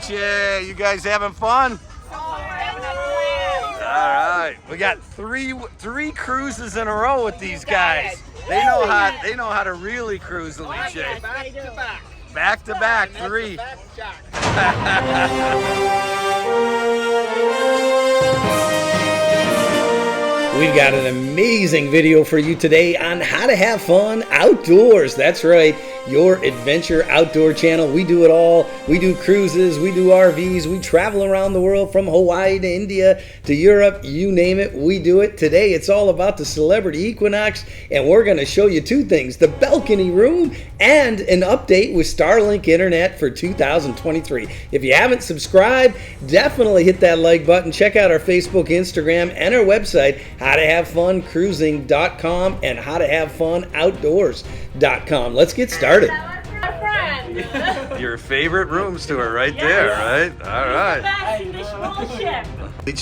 Alice. You guys having fun? All right, we got three cruises in a row with these guys. They know how to really cruise, Alice. Back to back, three. We've got an amazing video for you today on how to have fun outdoors. That's right, your adventure outdoor channel. We do it all. We do cruises, we do RVs, we travel around the world from Hawaii to India to Europe, you name it, we do it. Today it's all about the Celebrity Equinox, and we're going to show you two things: the balcony room and an update with Starlink internet for 2023. If you haven't subscribed, definitely hit that like button. Check out our Facebook, Instagram, and our website, howtohavefuncruising.com and howtohavefunoutdoors.com. Let's get started. Your favorite rooms tour right there, right? All right. Alice,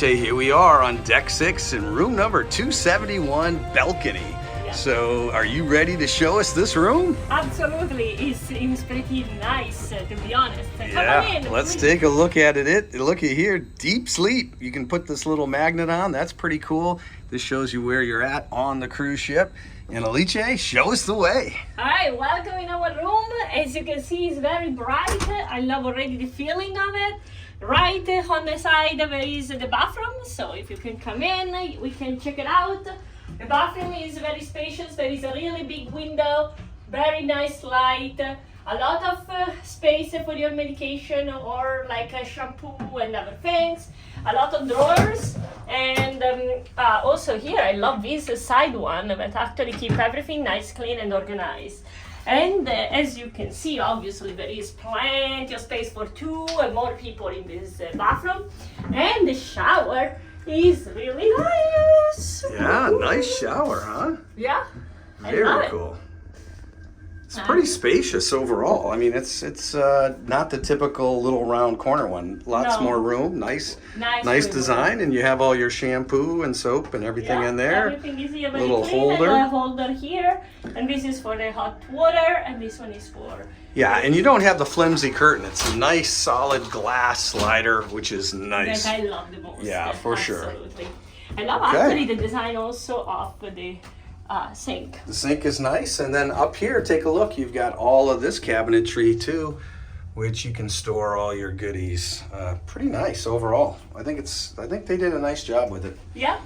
here we are on deck 6 in room number 271, balcony. So, are you ready to show us this room? Absolutely, it seems pretty nice, to be honest. Yeah, Come on in, let's please. take a look at it. Looky here, deep sleep. You can put this little magnet on. That's pretty cool. This shows you where you're at on the cruise ship. And Alice, show us the way. All right, welcome in our room. As you can see, it's very bright. I love already the feeling of it. Right on the side there is the bathroom. So if you can come in, we can check it out. The bathroom is very spacious. There is a really big window, very nice light, a lot of space for your medication or like a shampoo and other things, a lot of drawers, and also here I love this side one that actually keep everything nice, clean and organized. And as you can see, obviously there is plenty of space for 2 and more people in this bathroom, and the shower is really nice. Yeah, nice shower, huh? Yeah. Very cool. It's pretty spacious overall. I mean, it's not the typical little round corner one. Lots more room. Nice design, and you have all your shampoo and soap and everything in there. Everything is here. Little clean. holder. And a holder here, and this is for the hot water, and this one is for. Yeah, and you don't have the flimsy curtain. It's a nice solid glass slider, which is nice. That I love the most. Yeah, for sure. Absolutely. I love actually the design also of the sink. The sink is nice, and then up here, take a look. You've got all of this cabinetry too, which you can store all your goodies. Pretty nice overall. I think they did a nice job with it. Yeah.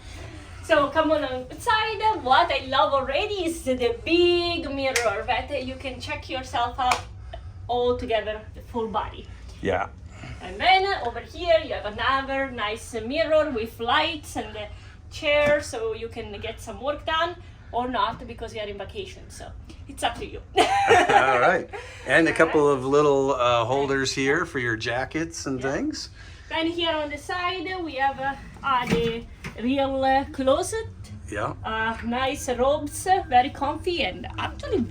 So come on outside. What I love already is the big mirror that you can check yourself out all together, the full body. Yeah. And then over here you have another nice mirror with lights and the chair, so you can get some work done or not because you are in vacation. So it's up to you. All right. And a couple of little holders here for your jackets and things. Then here on the side we have the real closet. Yeah. Nice robes, very comfy and actually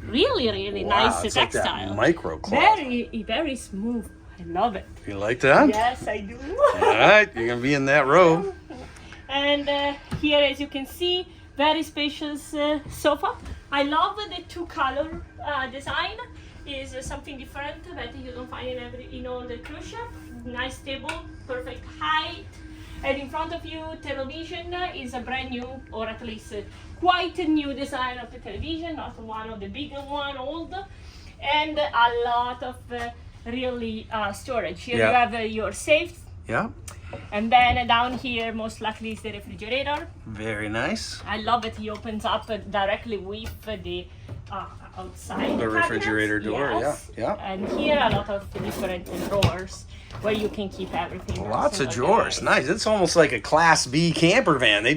really nice it's textile. like that micro cloth. Very smooth. I love it. You like that? Yes, I do. All right, you're gonna be in that robe. And here, as you can see, very spacious sofa. I love the 2-color design. Is something different that you don't find in all the cruise ship. Nice table, perfect height. And in front of you, television is a brand new, or at least quite a new design of the television, not one of the bigger one, old. And a lot of really storage. Here you have your safe. Yeah. And then down here, most likely is the refrigerator. Very nice. I love it. He opens up directly with the outside. The refrigerator door, yes. yeah. And here a lot of different drawers where you can keep everything. Lots of drawers. Nice. It's almost like a Class B camper van. They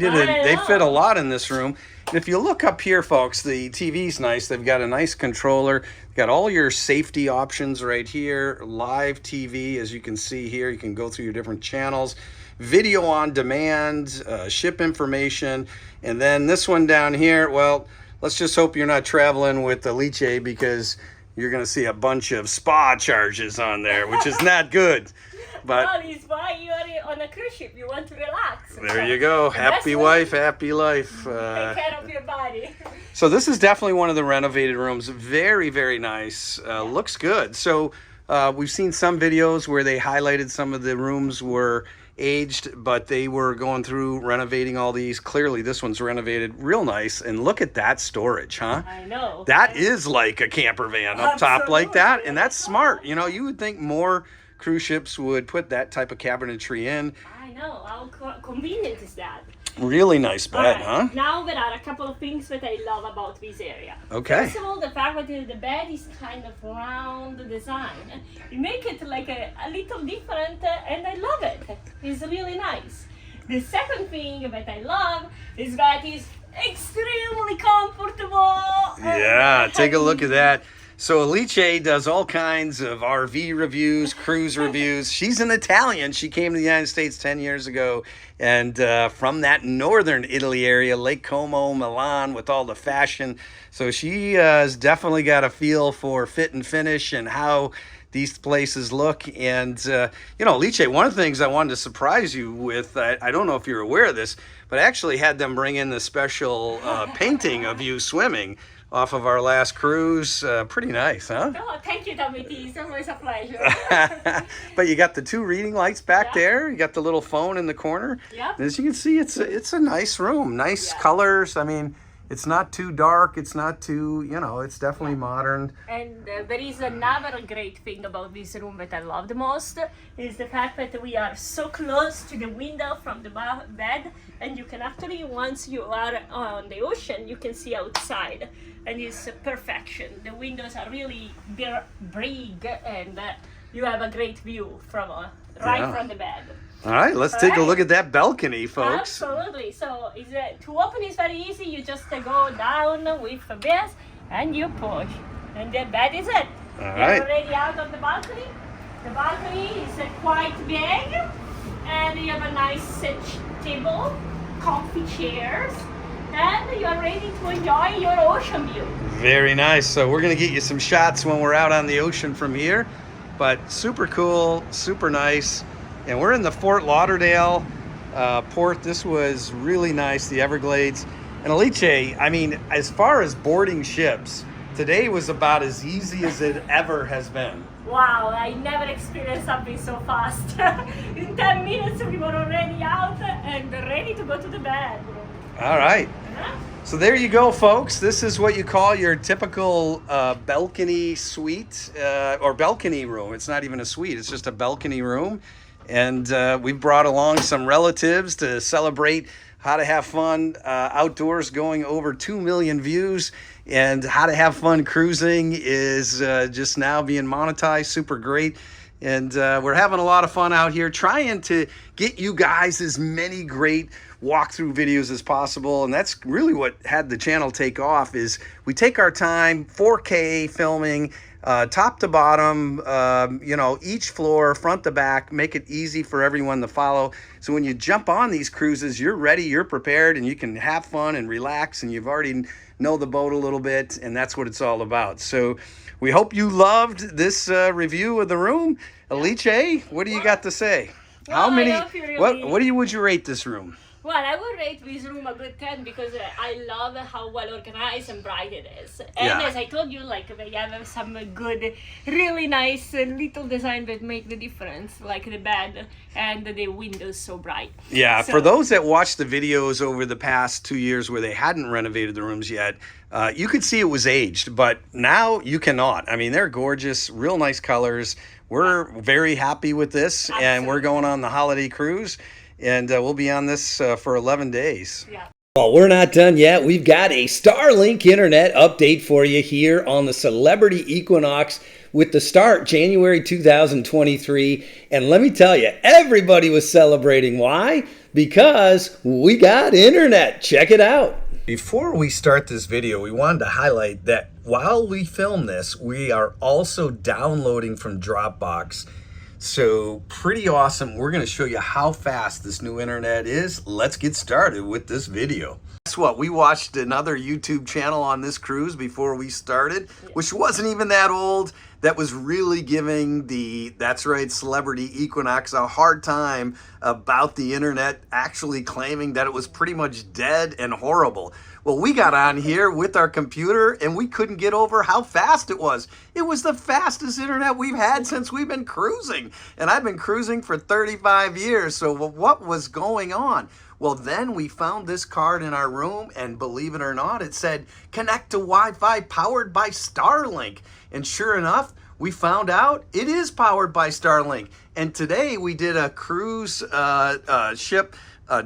fit a lot in this room. And if you look up here, folks, the TV's nice. They've got a nice controller. Got all your safety options right here. Live TV, as you can see here. You can go through your different channels. Video on demand, ship information. And then this one down here, well, let's just hope you're not traveling with Alice, because you're going to see a bunch of spa charges on there, which is not good. But well, it's why you are on a cruise ship. You want to relax. There you go. Happy wife, happy life. Take care of your body. So this is definitely one of the renovated rooms. Very, very nice. Looks good. So We've seen some videos where they highlighted some of the rooms were aged, but they were going through renovating all these. Clearly this one's renovated real nice, and look at that storage, huh? I know. That is like a camper van up top like that, and that's smart. You know, you would think more cruise ships would put that type of cabinetry in. I know. How convenient is that? Really nice bed, Alright, huh? Now there are a couple of things that I love about this area. Okay. First of all, the fact that the bed is kind of round design. You make it like a little different, and I love it. It's really nice. The second thing that I love is that it's extremely comfortable. Yeah, take a look at that. So Alice does all kinds of RV reviews, cruise reviews. She's an Italian. She came to the United States 10 years ago, and from that northern Italy area, Lake Como, Milan, with all the fashion. So she has definitely got a feel for fit and finish and how these places look. And, you know, Alice, one of the things I wanted to surprise you with, I don't know if you're aware of this, but I actually had them bring in the special painting of you swimming off of our last cruise. Pretty nice, huh? Oh, thank you, Tommy. It's always a pleasure. But you got the two reading lights back there. You got the little phone in the corner. Yep. As you can see, it's a nice room. Nice colors. I mean, it's not too dark. It's not too, you know, it's definitely modern. And there is another great thing about this room that I love the most, is the fact that we are so close to the window from the bed, and you can actually, once you are on the ocean, you can see outside, and it's perfection. The windows are really big, and you have a great view from right from the bed. All right, let's take a look at that balcony, folks. Absolutely. So to open is very easy. You just go down with this and you push, and then that is it. All You're right. already out on the balcony. The balcony is quite big, and you have a nice table, comfy chairs, and you're ready to enjoy your ocean view. Very nice. So we're gonna get you some shots when we're out on the ocean from here, but super cool, super nice. And we're in the Fort Lauderdale port. This was really nice, the Everglades. And Alice, I mean, as far as boarding ships, today was about as easy as it ever has been. Wow, I never experienced something so fast. In 10 minutes we were already out and ready to go to the bed. All right. So there you go, folks. This is what you call your typical balcony suite or balcony room. It's not even a suite, it's just a balcony room. And we've brought along some relatives to celebrate How to Have Fun Outdoors, going over 2 million views. And How to Have Fun Cruising is just now being monetized. Super great. And we're having a lot of fun out here trying to get you guys as many great walkthrough videos as possible. And that's really what had the channel take off, is we take our time, 4K filming, top to bottom, you know, each floor, front to back, make it easy for everyone to follow. So when you jump on these cruises, you're ready, you're prepared, and you can have fun and relax, and you've already know the boat a little bit, and that's what it's all about. So we hope you loved this review of the room. Alice, what do you got to say? Well, How many, I hope you really- would you rate this room? Well, I would rate this room a good 10 because I love how well organized and bright it is. And Yeah. as I told you, like they have some good, really nice little design that make the difference, like the bed and the windows so bright. Yeah, So- for those that watched the videos over the past 2 years where they hadn't renovated the rooms yet, you could see it was aged, but now you cannot. I mean, they're gorgeous, real nice colors. We're very happy with this, and we're going on the holiday cruise, and we'll be on this for 11 days. Yeah. Well, we're not done yet. We've got a Starlink internet update for you here on the Celebrity Equinox with the start January 2023. And let me tell you, everybody was celebrating. Why? Because we got internet. Check it out. Before we start this video, we wanted to highlight that while we film this, we are also downloading from Dropbox. So pretty awesome. We're going to show you how fast this new internet is. Let's get started with this video. Guess what? We watched another YouTube channel on this cruise before we started, which wasn't even that old. that was really giving that's right, Celebrity Equinox a hard time about the internet, actually claiming that it was pretty much dead and horrible. Well, we got on here with our computer and we couldn't get over how fast it was. It was the fastest internet we've had since we've been cruising. And I've been cruising for 35 years. So what was going on? Well, then we found this card in our room, and believe it or not, it said connect to Wi-Fi powered by Starlink. And sure enough, we found out it is powered by Starlink. And today we did a cruise ship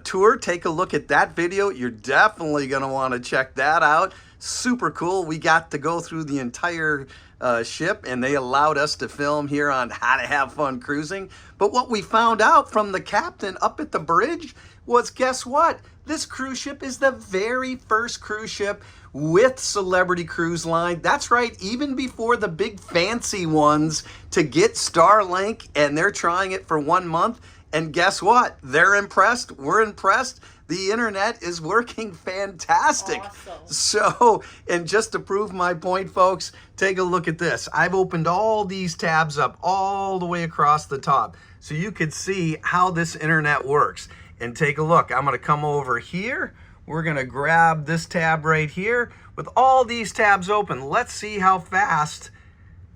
tour. Take a look at that video. You're definitely going to want to check that out. Super cool. We got to go through the entire ship, and they allowed us to film here on How to Have Fun Cruising. But what we found out from the captain up at the bridge was, guess what? This cruise ship is the very first cruise ship with Celebrity Cruise Line. That's right, even before the big fancy ones, to get Starlink, and they're trying it for 1 month. And guess what? They're impressed. We're impressed. The internet is working fantastic. Awesome. So, and just to prove my point, folks, take a look at this. I've opened all these tabs up all the way across the top so you could see how this internet works. And take a look. I'm going to come over here. We're going to grab this tab right here with all these tabs open. Let's see how fast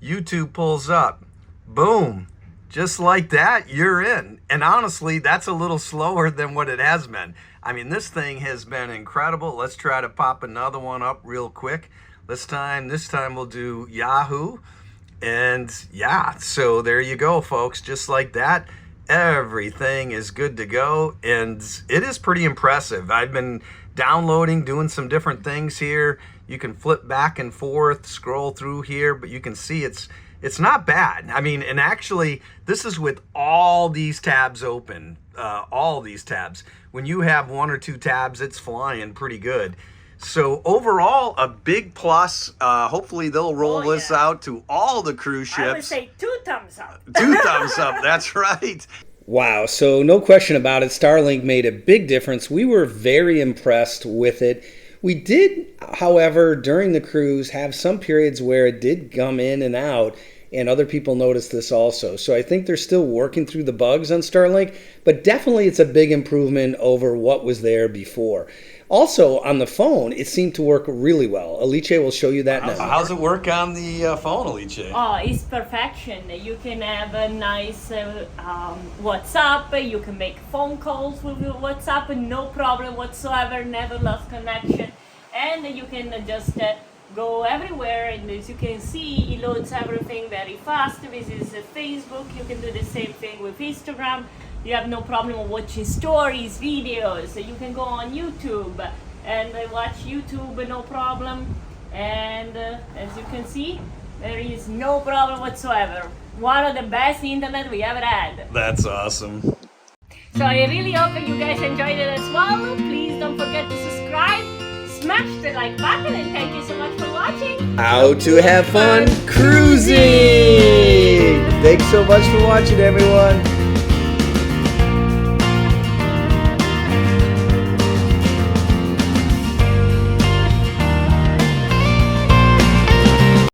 YouTube pulls up. Boom. Just like that, you're in. And honestly, that's a little slower than what it has been. I mean, this thing has been incredible. Let's try to pop another one up real quick. This time we'll do Yahoo. And yeah, so there you go, folks. Just like that, everything is good to go. And it is pretty impressive. I've been downloading, doing some different things here. You can flip back and forth, scroll through here, but you can see it's not bad. I mean, and actually, this is with all these tabs open, all these tabs. When you have 1 or 2 tabs, it's flying pretty good. So overall, a big plus. Hopefully, they'll roll this out to all the cruise ships. I would say 2 thumbs up. 2 thumbs up, that's right. Wow, so no question about it, Starlink made a big difference. We were very impressed with it. We did, however, during the cruise have some periods where it did come in and out, and other people noticed this also. So I think they're still working through the bugs on Starlink, but definitely it's a big improvement over what was there before. Also, on the phone, it seemed to work really well. Alice will show you that now. How's it work on the phone, Alice? Oh, it's perfection. You can have a nice WhatsApp. You can make phone calls with your WhatsApp, no problem whatsoever, never lost connection. And you can just go everywhere, and as you can see, it loads everything very fast. This is Facebook. You can do the same thing with Instagram. You have no problem watching stories, videos. You can go on YouTube and watch YouTube, no problem. And as you can see, there is no problem whatsoever. One of the best internet we ever had. That's awesome. So I really hope you guys enjoyed it as well. Please don't forget to subscribe, smash the like button, and thank you so much for watching. How to have fun cruising! Thanks so much for watching, everyone.